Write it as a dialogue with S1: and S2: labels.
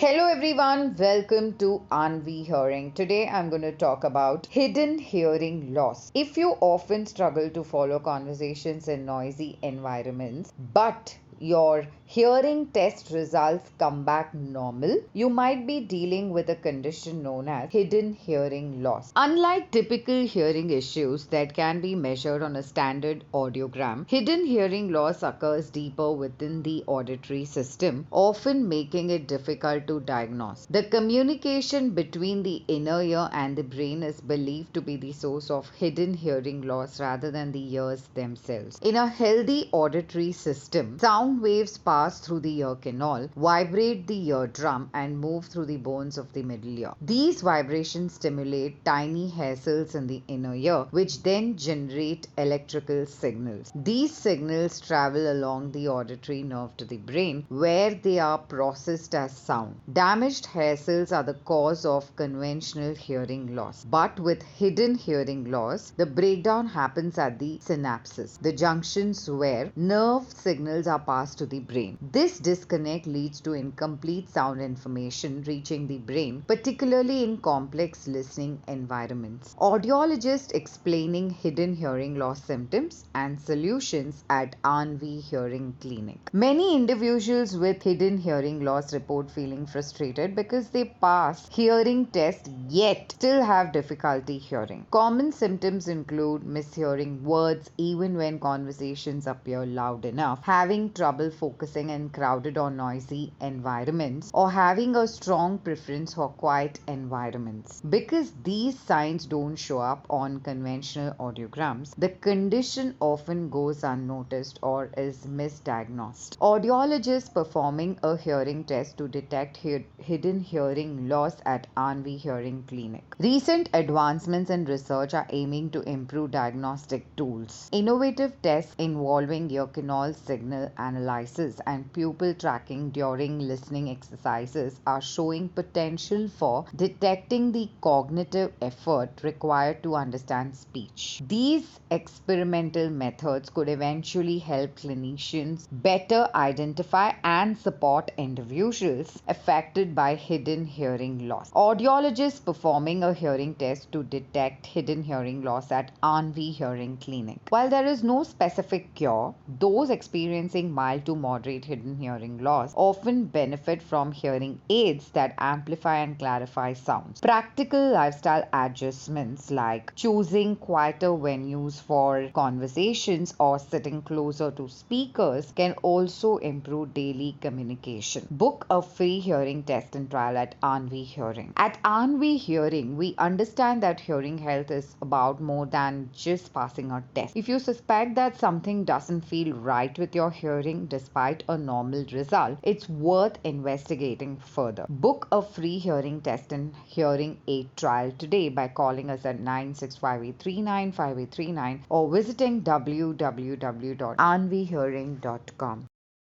S1: Hello everyone, welcome to Anvi Hearing. Today I'm going to talk about hidden hearing loss. If you often struggle to follow conversations in noisy environments, but your hearing test results come back normal, you might be dealing with a condition known as hidden hearing loss. Unlike typical hearing issues that can be measured on a standard audiogram, hidden hearing loss occurs deeper within the auditory system, often making it difficult to diagnose. The communication between the inner ear and the brain is believed to be the source of hidden hearing loss rather than the ears themselves. In a healthy auditory system, sound waves pass through the ear canal, vibrate the eardrum, and move through the bones of the middle ear. These vibrations stimulate tiny hair cells in the inner ear, which then generate electrical signals. These signals travel along the auditory nerve to the brain, where they are processed as sound. Damaged hair cells are the cause of conventional hearing loss. But with hidden hearing loss, the breakdown happens at the synapses, the junctions where nerve signals are passed to the brain. This disconnect leads to incomplete sound information reaching the brain, particularly in complex listening environments. Audiologists explaining hidden hearing loss symptoms and solutions at Anvi Hearing Clinic. Many individuals with hidden hearing loss report feeling frustrated because they pass hearing tests yet still have difficulty hearing. Common symptoms include mishearing words even when conversations appear loud enough, having trouble focusing in crowded or noisy environments, or having a strong preference for quiet environments. Because these signs don't show up on conventional audiograms, the condition often goes unnoticed or is misdiagnosed. Audiologists performing a hearing test to detect hidden hearing loss at Anvi Hearing Clinic. Recent advancements in research are aiming to improve diagnostic tools. Innovative tests involving ear canal signal analysis and pupil tracking during listening exercises are showing potential for detecting the cognitive effort required to understand speech. These experimental methods could eventually help clinicians better identify and support individuals affected by hidden hearing loss. Audiologists performing a hearing test to detect hidden hearing loss at Anvi Hearing Clinic. While there is no specific cure, those experiencing mild to moderate hidden hearing loss often benefit from hearing aids that amplify and clarify sounds. Practical lifestyle adjustments like choosing quieter venues for conversations or sitting closer to speakers can also improve daily communication. Book a free hearing test and trial at Anvi Hearing. At Anvi Hearing, we understand that hearing health is about more than just passing a test. If you suspect that something doesn't feel right with your hearing despite a normal result, it's worth investigating further. Book a free hearing test and hearing aid trial today by calling us at 9658395839 or visiting www.anvihearing.com.